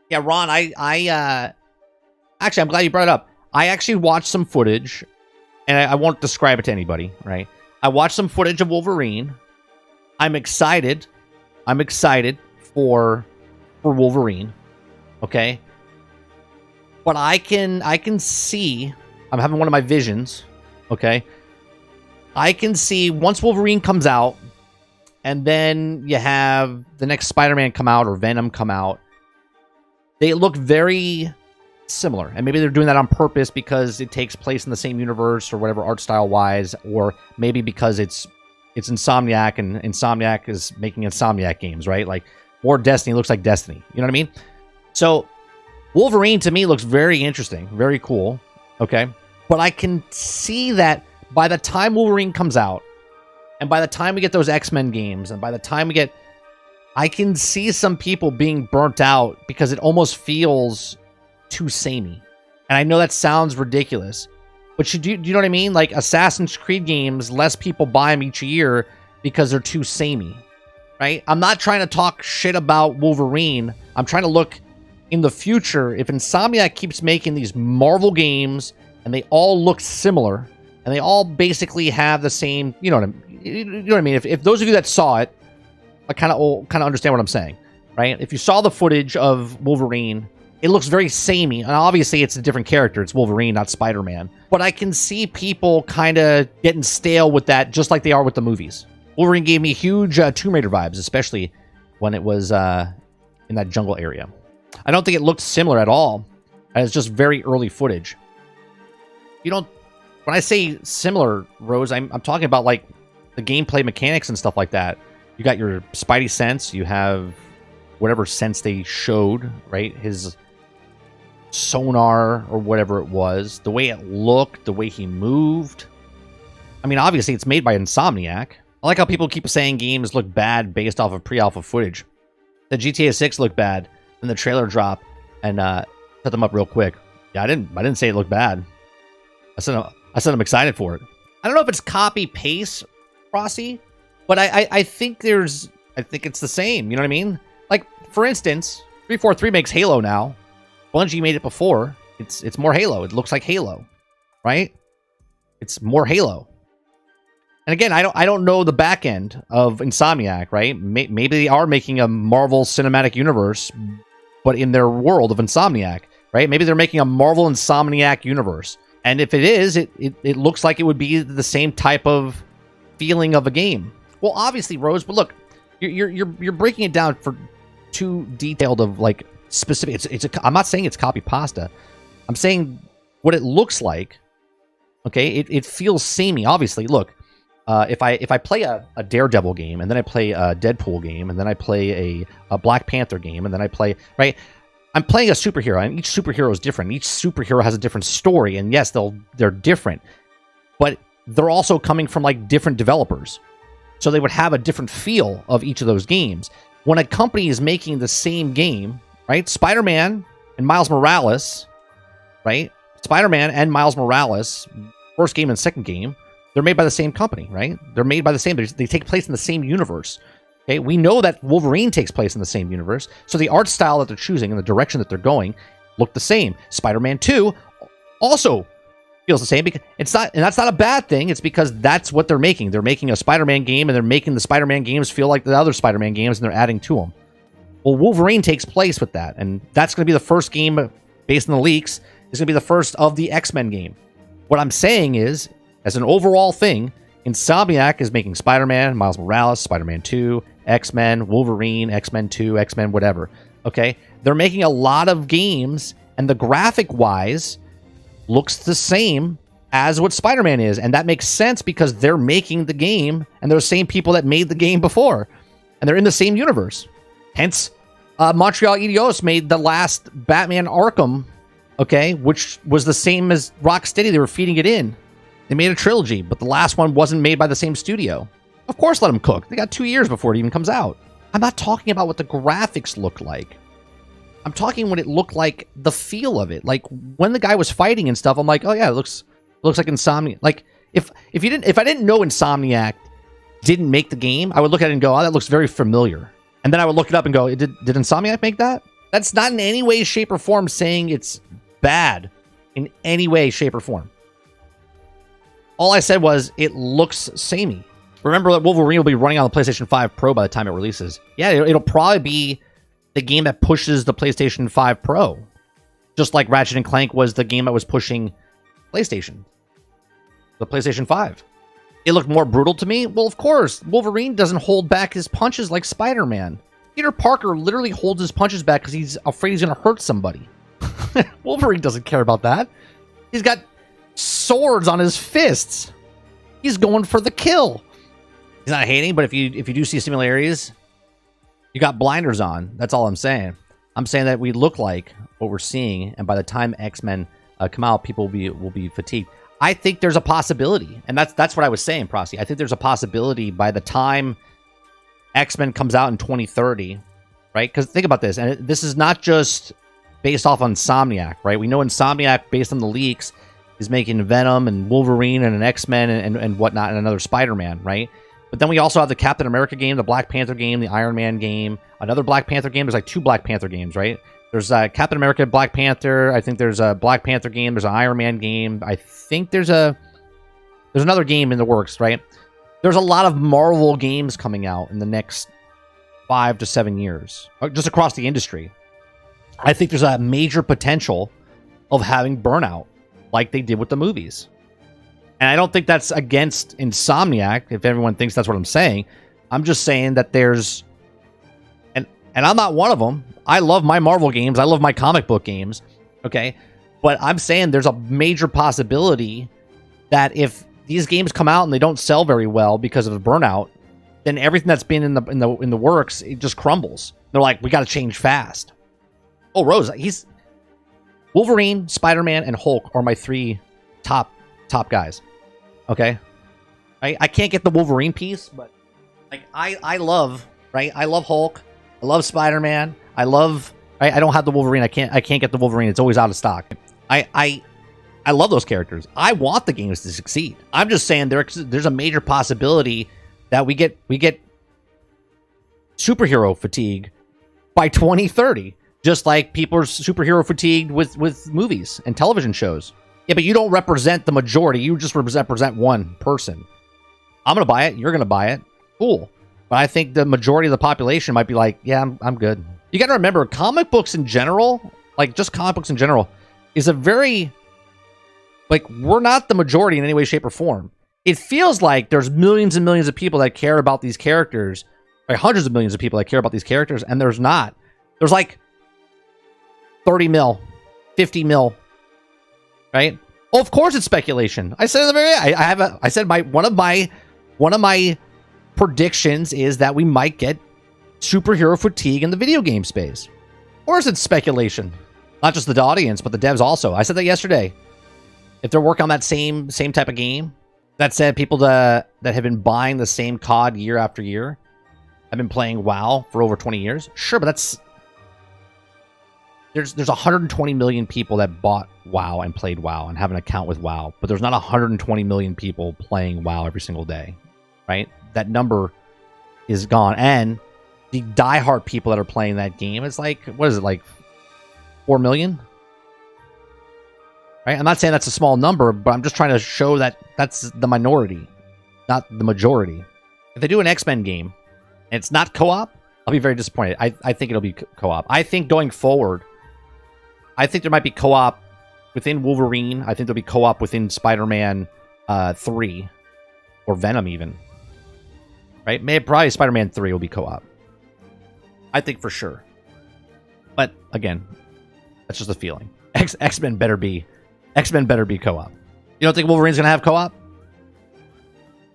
Yeah, Ron, actually, I'm glad you brought it up. I actually watched some footage, and I won't describe it to anybody, right? I watched some footage of Wolverine. I'm excited. I'm excited for Wolverine. Okay? But I can see, I'm having one of my visions, okay? I can see once Wolverine comes out, and then you have the next Spider-Man come out or Venom come out, they look very similar. And maybe they're doing that on purpose because it takes place in the same universe or whatever, art style-wise, or maybe because it's Insomniac, and Insomniac is making Insomniac games, right? Like, more Destiny looks like Destiny. You know what I mean? So, Wolverine, to me, looks very interesting. Very cool. Okay? But I can see that by the time Wolverine comes out, and by the time we get those X-Men games, and by the time we get... I can see some people being burnt out because it almost feels too samey. And I know that sounds ridiculous. But do you know what I mean? Like, Assassin's Creed games, less people buy them each year because they're too samey. Right? I'm not trying to talk shit about Wolverine. I'm trying to look in the future. If Insomniac keeps making these Marvel games, and they all look similar, and they all basically have the same... You know what I mean? If those of you that saw it, I kind of understand what I'm saying, right? If you saw the footage of Wolverine, it looks very samey, and obviously it's a different character. It's Wolverine, not Spider-Man. But I can see people kind of getting stale with that, just like they are with the movies. Wolverine gave me huge Tomb Raider vibes, especially when it was in that jungle area. I don't think it looked similar at all. It's just very early footage. You don't... When I say similar, Rose, I'm talking about, like, the gameplay mechanics and stuff like that. You got your Spidey sense. You have whatever sense they showed, right? His sonar or whatever it was. The way it looked, the way he moved. I mean, obviously, it's made by Insomniac. I like how people keep saying games look bad based off of pre-alpha footage. The GTA 6 looked bad, and the trailer dropped, and set them up real quick. Yeah, I didn't say it looked bad. I said I'm excited for it. I don't know if it's copy-paste, Rossi, but I think it's the same. You know what I mean? Like, for instance, 343 makes Halo now. Bungie made it before. It's more Halo. It looks like Halo, right? It's more Halo. And again, I don't know the back end of Insomniac, right? Maybe they are making a Marvel Cinematic Universe, but in their world of Insomniac, right? Maybe they're making a Marvel Insomniac universe. And if it is, it looks like it would be the same type of feeling of a game. Well, obviously, Rose, but look, you're breaking it down for too detailed of, like, specific. I'm not saying it's copy pasta. I'm saying what it looks like. Okay, it feels samey. Obviously, look, if I play a Daredevil game, and then I play a Deadpool game, and then I play a Black Panther game, and then I play, right? I'm playing a superhero, and each superhero is different. Each superhero has a different story, and yes, they're different, but they're also coming from, like, different developers. So they would have a different feel of each of those games. When a company is making the same game, right? Spider-Man and Miles Morales, right? Spider-Man and Miles Morales, first game and second game, they're made by the same company, right? They're made by the same... They take place in the same universe. Okay, we know that Wolverine takes place in the same universe, so the art style that they're choosing and the direction that they're going look the same. Spider-Man 2 also feels the same, because it's not, and that's not a bad thing. It's because that's what they're making. They're making a Spider-Man game, and they're making the Spider-Man games feel like the other Spider-Man games, and they're adding to them. Well, Wolverine takes place with that, and that's going to be the first game based on the leaks. It's going to be the first of the X-Men game. What I'm saying is, as an overall thing, Insomniac is making Spider-Man, Miles Morales, Spider-Man 2, X-Men, Wolverine, X-Men 2, X-Men whatever. Okay? They're making a lot of games, and the graphic-wise looks the same as what Spider-Man is. And that makes sense because they're making the game, and they're the same people that made the game before. And they're in the same universe. Hence, Montreal Eidos made the last Batman Arkham, okay, which was the same as Rocksteady. They were feeding it in. They made a trilogy, but the last one wasn't made by the same studio. Of course, let them cook. They got 2 years before it even comes out. I'm not talking about what the graphics look like. I'm talking what it looked like, the feel of it. Like, when the guy was fighting and stuff, I'm like, oh yeah, it looks like Insomniac. Like, if I didn't know Insomniac didn't make the game, I would look at it and go, oh, that looks very familiar. And then I would look it up and go, did Insomniac make that? That's not in any way, shape, or form saying it's bad in any way, shape, or form. All I said was it looks samey. Remember that Wolverine will be running on the PlayStation 5 Pro by the time it releases. Yeah, it'll probably be the game that pushes the PlayStation 5 Pro. Just like Ratchet & Clank was the game that was pushing PlayStation. The PlayStation 5. It looked more brutal to me. Well, of course. Wolverine doesn't hold back his punches like Spider-Man. Peter Parker literally holds his punches back because he's afraid he's going to hurt somebody. Wolverine doesn't care about that. He's got swords on his fists. He's going for the kill. He's not hating, but if you do see similarities, you got blinders on. That's all I'm saying. I'm saying that we look like what we're seeing, and by the time X-Men come out, people will be fatigued. I think there's a possibility, and that's what I was saying, Prosty. I think there's a possibility by the time X-Men comes out in 2030, right? Because think about this, and this is not just based off on Insomniac, right? We know Insomniac, based on the leaks, is making Venom and Wolverine and an X-Men and whatnot, and another Spider-Man, right? But then we also have the Captain America game, the Black Panther game, the Iron Man game, another Black Panther game. There's like 2 Black Panther games, right? There's Captain America, Black Panther. I think there's a Black Panther game. There's an Iron Man game. I think there's another game in the works, right? There's a lot of Marvel games coming out in the next 5 to 7 years, just across the industry. I think there's a major potential of having Burnout, like they did with the movies. And I don't think that's against Insomniac, if everyone thinks that's what I'm saying. I'm just saying that there's... And I'm not one of them. I love my Marvel games. I love my comic book games. Okay? But I'm saying there's a major possibility that if these games come out and they don't sell very well because of the Burnout, then everything that's been in the works, it just crumbles. They're like, we got to change fast. Oh, Rose, he's... Wolverine, Spider-Man, and Hulk are my 3 top guys. Okay, I can't get the Wolverine piece, but like I love, right? I love Hulk. I love Spider-Man. I love. I don't have the Wolverine. I can't get the Wolverine. It's always out of stock. I love those characters. I want the games to succeed. I'm just saying there's a major possibility that we get superhero fatigue by 2030, just like people are superhero fatigued with movies and television shows. Yeah, but you don't represent the majority. You just represent one person. I'm going to buy it. You're going to buy it. Cool. But I think the majority of the population might be like, yeah, I'm good. You got to remember, comic books in general, like just comic books in general, is a very, like, we're not the majority in any way, shape, or form. It feels like there's millions and millions of people that care about these characters, like hundreds of millions of people that care about these characters, and there's not. There's like 30 mil, 50 mil. Right? Oh, of course it's speculation. I said at the very end, I said one of my predictions is that we might get superhero fatigue in the video game space. Of course it's speculation. Not just the audience, but the devs also. I said that yesterday. If they're working on that same type of game, that said, people that have been buying the same COD year after year have been playing WoW for over 20 years. Sure, but that's... There's 120 million people that bought WoW and played WoW and have an account with WoW, but there's not 120 million people playing WoW every single day, right? That number is gone, and the diehard people that are playing that game is like, what is it, like 4 million? Right? I'm not saying that's a small number, but I'm just trying to show that that's the minority, not the majority. If they do an X-Men game and it's not co-op, I'll be very disappointed. I think it'll be co-op. I think going forward, I think there might be co-op within Wolverine. I think there'll be co-op within Spider-Man 3 or Venom even. Right? Maybe probably Spider-Man 3 will be co-op. I think for sure. But again, that's just a feeling. X-Men better be co-op. You don't think Wolverine's gonna have co-op?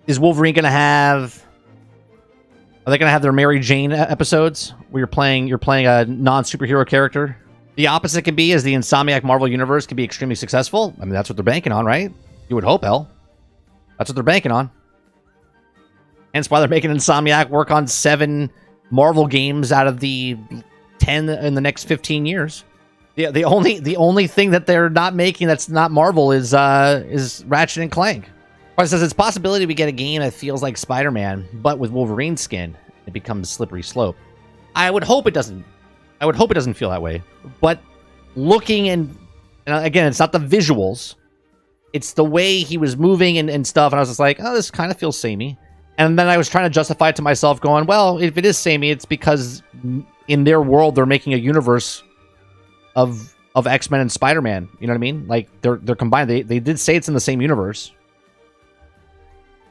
Is Wolverine gonna have? Are they gonna have their Mary Jane episodes where you're playing a non-superhero character? The opposite can be, as the Insomniac Marvel Universe can be extremely successful. I mean, that's what they're banking on, right? You would hope, El. That's what they're banking on. Hence why they're making Insomniac work on 7 Marvel games out of the 10 in the next 15 years. The only thing that they're not making that's not Marvel is Ratchet and Clank. It says it's a possibility we get a game that feels like Spider-Man, but with Wolverine skin. It becomes a slippery slope. I would hope it doesn't I would hope it doesn't feel that way. But looking and again, it's not the visuals. It's the way he was moving and stuff. And I was just like, oh, this kind of feels samey. And then I was trying to justify it to myself going, well, if it is samey, it's because in their world, they're making a universe of X-Men and Spider-Man. You know what I mean? Like, they're combined. They did say it's in the same universe.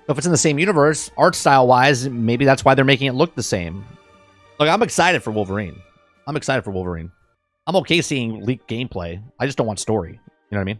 So if it's in the same universe, art style-wise, maybe that's why they're making it look the same. Look, I'm excited for Wolverine. I'm okay seeing leaked gameplay. I just don't want story. You know what I mean?